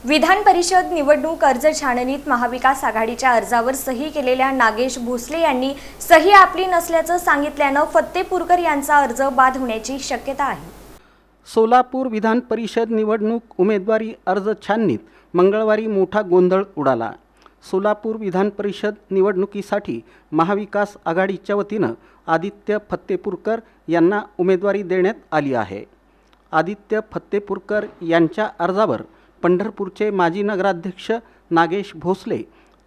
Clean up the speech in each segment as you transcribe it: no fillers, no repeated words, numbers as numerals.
विधान परिषद निवडणूक अर्ज छाननीत महाविकास आघाडीच्या अर्जावर सही केलेल्या नागेश भोसले यांनी सही आपली नसल्याचं सांगितल्यानं फत्तेपूरकर यांचा अर्ज बाद होण्याची शक्यता आहे। सोलापूर विधान परिषद निवडणूक उमेदवारी अर्ज छाननीत मंगळवारी मोठा गोंधळ उडाला। सोलापूर विधान परिषद निवडणुकीसाठी महाविकास आघाडीच्या वतीनं आदित्य फत्तेपूरकर यांना उमेदवारी देण्यात आली आहे। आदित्य फत्तेपूरकर यांच्या अर्जावर पंढरपूरचे माजी नगराध्यक्ष नागेश भोसले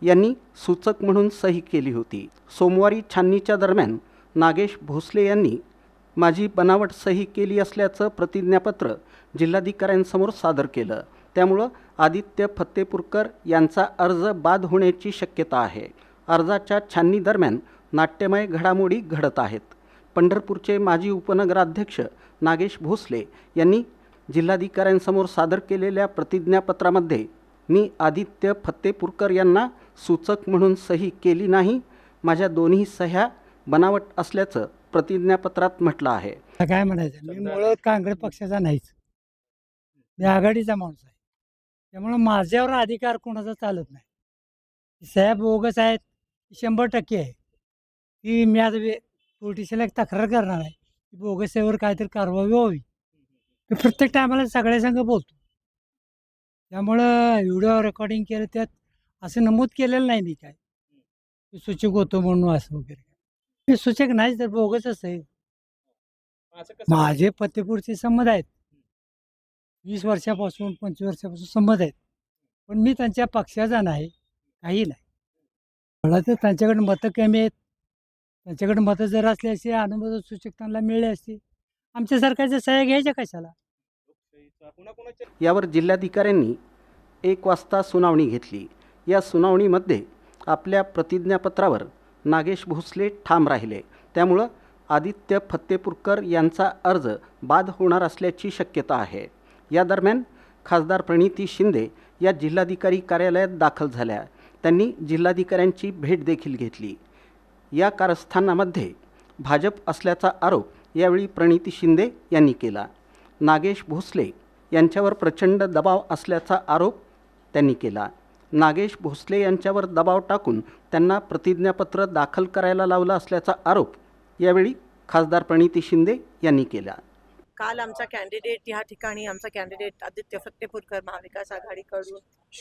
यांनी सूचक म्हणून सही केली होती। सोमवारी छाननीच्या दरम्यान नागेश भोसले यांनी माझी बनावट सही केली असल्याचं प्रतिज्ञापत्र जिल्हाधिकाऱ्यांसमोर सादर केलं। त्यामुळे आदित्य फत्तेपूरकर यांचा अर्ज बाद होण्याची शक्यता आहे। अर्जाच्या छाननी दरम्यान नाट्यमय घडामोडी घडत आहेत। पंढरपूरचे माजी उपनगराध्यक्ष नागेश भोसले यांनी जिल्हाधिकाऱ्यांसमोर सादर केलेल्या प्रतिज्ञापत्रामध्ये मी आदित्य फत्तेपूरकर यांना सूचक म्हणून सही केली नाही, माझ्या दोन्ही सह्या बनावट असल्याचं प्रतिज्ञापत्रात म्हटलं आहे। काय म्हणायचं, मी मुळात काँग्रेस पक्षाचा नाहीच, मी आघाडीचा माणूस आहे। त्यामुळे माझ्यावर अधिकार कोणाचा चालत नाही। साहेब बोगस आहेत 100% आहे की मी आज पोलिटिशियनला एक तक्रार करणार आहे की बोगसवर काहीतरी कारवाई व्हावी। मी प्रत्येक टायमाला सगळ्या संघ बोलतो। त्यामुळं व्हिडिओ रेकॉर्डिंग केलं त्यात असं नमूद केलेलं नाही मी काय की सूचक होतो म्हणून असं वगैरे। मी सूचक नाही तर बोगसच आहे। माझे फत्तेपूरचे संबंध आहेत, 20 वर्षापासून 25 वर्षापासून संबंध आहेत, पण मी त्यांच्या पक्षाचा नाही, काही नाही। मला तर त्यांच्याकडे मतं कमी आहेत, त्यांच्याकडे मतं जर असले असते अनुमोदन सूचक त्यांना मिळले असते, आमच्या सरकारच्या सह्या घ्यायच्या कशाला। यावर जिल्हाधिकाऱ्यांनी 1 वाजता सुनावणी घेतली। या सुनावणीमध्ये आपल्या प्रतिज्ञापत्रावर नागेश भोसले ठाम राहिले। त्यामुळं आदित्य फत्तेपूरकर यांचा अर्ज बाद होणार असल्याची शक्यता आहे। या दरम्यान खासदार प्रणिती शिंदे या जिल्हाधिकारी कार्यालयात दाखल झाल्या। त्यांनी जिल्हाधिकाऱ्यांची भेट देखील घेतली। या कारस्थानामध्ये भाजप असल्याचा आरोप यावेळी प्रणिती शिंदे यांनी केला। नागेश भोसले यांच्यावर प्रचंड दबाव असल्याचा आरोप त्यांनी केला। नागेश भोसले यांच्यावर दबाव टाकून त्यांना प्रतिज्ञापत्र दाखल करायला लावलं असल्याचा आरोप यावेळी खासदार प्रणिती शिंदे यांनी केला। काल आमचा कॅन्डिडेट या ठिकाणी आमचा कॅन्डिडेट आदित्य फत्तेपूरकर महाविकास आघाडीकडून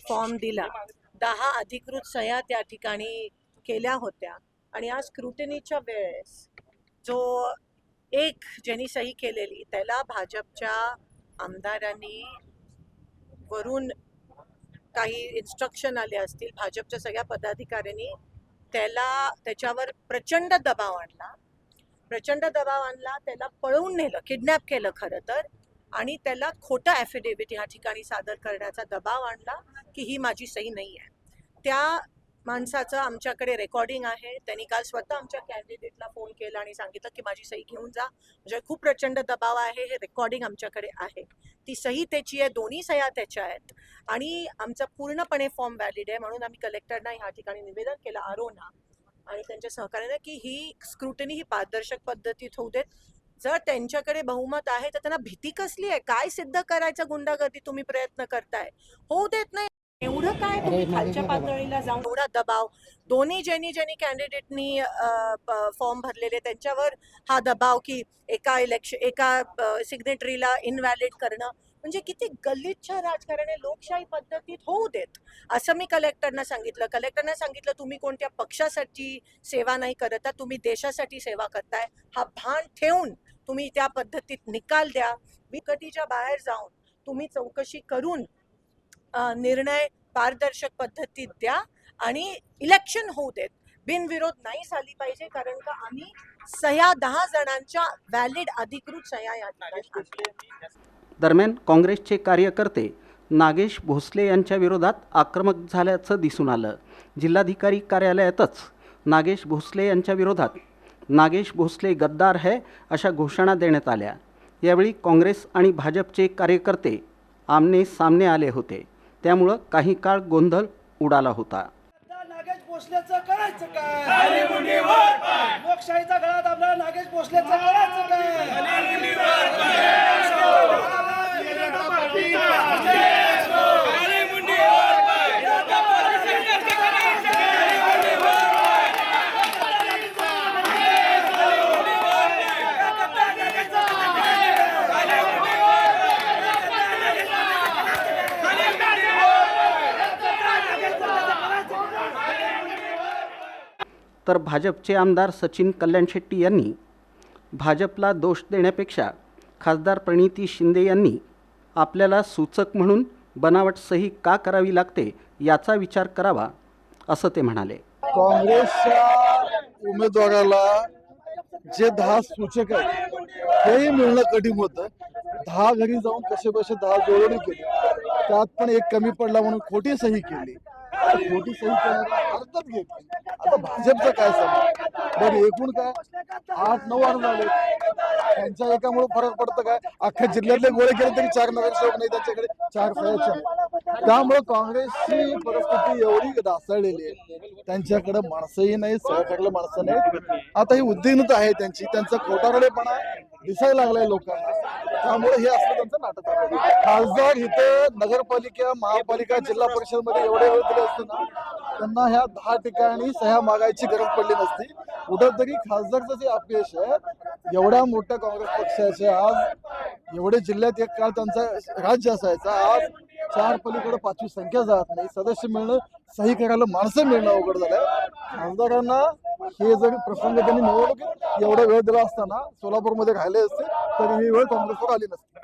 फॉर्म दिला। 10 अधिकृत सह्या त्या ठिकाणी केल्या होत्या आणि आज स्क्रुटिनीच्या वेळेस जो एक ज्यांनी सही केलेली त्याला भाजपच्या आमदारांनी वरून काही इन्स्ट्रक्शन आले असतील, भाजपच्या सगळ्या पदाधिकाऱ्यांनी त्याच्यावर प्रचंड दबाव आणला, त्याला पळवून नेलं, किडनॅप केलं खरं तर, आणि त्याला खोटं ॲफिडेव्हिट या ठिकाणी सादर करण्याचा दबाव आणला की ही माझी सही नाही आहे। त्या माणसाचं आमच्याकडे रेकॉर्डिंग आहे। त्यांनी काल स्वतः आमच्या कॅन्डिडेटला फोन केला आणि सांगितलं की माझी सही घेऊन जा, म्हणजे खूप प्रचंड दबाव आहे। हे रेकॉर्डिंग आमच्याकडे आहे, ती सही त्याची आहे, दोन्ही सह्या त्याच्या आहेत आणि आमचा पूर्णपणे फॉर्म व्हॅलिड आहे। म्हणून आम्ही कलेक्टरना ह्या ठिकाणी निवेदन केलं, आरोना आणि त्यांच्या सहकार्याने, की ही स्क्रुटिनी ही पारदर्शक पद्धतीत होऊ देत। जर त्यांच्याकडे बहुमत आहे तर त्यांना भीती कसली आहे, काय सिद्ध करायचं गुंडागर्दी तुम्ही प्रयत्न करताय, होऊ देत नाही। एवढं काय तुम्ही खालच्या पातळीला जाऊन एवढा दबाव, दोन्ही ज्यांनी कॅन्डिडेटनी फॉर्म भरलेले त्यांच्यावर हा दबाव की एका सिग्नेटरीला इनव्हॅलिड करणं, म्हणजे किती गलिच्छ राजकारण आहे। लोकशाही पद्धतीत होऊ देत असं मी कलेक्टरना सांगितलं तुम्ही कोणत्या पक्षासाठी सेवा नाही करत, तुम्ही देशासाठी सेवा करताय, हा भान ठेवून तुम्ही त्या पद्धतीत निकाल द्या। विकटीच्या बाहेर जाऊन तुम्ही चौकशी करून निर्णय पारदर्शक पद्धतीत द्या आणि इलेक्शन होऊ देत। बिनविरोध नाही झाली पाहिजे, कारण का आम्ही सह्या 10 जणांच्या व्हॅलिड अधिकृत सह्या या ठिकाणी। दरम्यान काँग्रेसचे कार्यकर्ते नागेश भोसले यांच्या विरोधात आक्रमक झाल्याचं दिसून आलं। जिल्हाधिकारी कार्यालयातच नागेश भोसले यांच्या विरोधात नागेश भोसले गद्दार है अशा घोषणा देण्यात आल्या। यावेळी काँग्रेस आणि भाजपचे कार्यकर्ते आमने सामने आले होते, त्यामुळं काही काळ गोंधळ उडाला होता। नागेश भोसलेचं करायचं काय, लोकशाहीचा गळा दाबला नागेश भोसलेचं करायचं काय। तर भाजपचे आमदार सचिन कल्याण शेट्टी यांनी भाजपला दोष देण्यापेक्षा खासदार प्रणिती शिंदे यांनी आपल्याला सूचक म्हणून बनावट सही का करावी लागते याचा विचार करावा असं ते म्हणाले. काँग्रेसच्या उमेदवाराला जे 10 सूचक आहेत तेही मिळणं कठीण होतं. 10 घरी जाऊन कसे 10 जोडणी केली, त्यात पण एक कमी पडला म्हणून खोटी सही केली. खोटी सही करायला अर्थच घेतली. आता भाजपचं काय समज बरं, एकूण काय 8-9 अर्ज झाले, त्यांच्या एकामुळे फरक पडतं काय? अख्ख्या जिल्ह्यातले गोळे केले तरी 4 नगरसेवक नाही त्यांच्याकडे, 4 सह्याच्या. त्यामुळे काँग्रेसची परिस्थिती एवढी ढासळलेली आहे, त्यांच्याकडे माणसंही नाही, सहकार्याला माणसं नाही. आता ही उद्विग्नता आहे त्यांची, त्यांचा खोटारडेपणा दिसायला लागलाय लोकांना. त्यामुळे हे असलं त्यांचं नाटक आहे. खासदार इथं नगरपालिका, महापालिका, जिल्हा परिषद मध्ये एवढे वेळ दिले असते ना, त्यांना ह्या 10 ठिकाणी सह्या मागायची गरज पडली नसती. कुठंतरी खासदारचं जे अपयश आहे, एवढ्या मोठ्या काँग्रेस पक्षाचे आज एवढे जिल्ह्यात एक काळ त्यांचा राज्य असायचा, आज 4 पलीकडे 5वी संख्या जात नाही, सदस्य मिळणं, सही करायला माणसं मिळणं अवघड झालंय. खासदारांना हे जरी प्रसंग त्यांनी निवडणुकीत एवढा वेळ दिला असताना सोलापूरमध्ये राहिले असते तरी ही वेळ काँग्रेसवर आली नसते.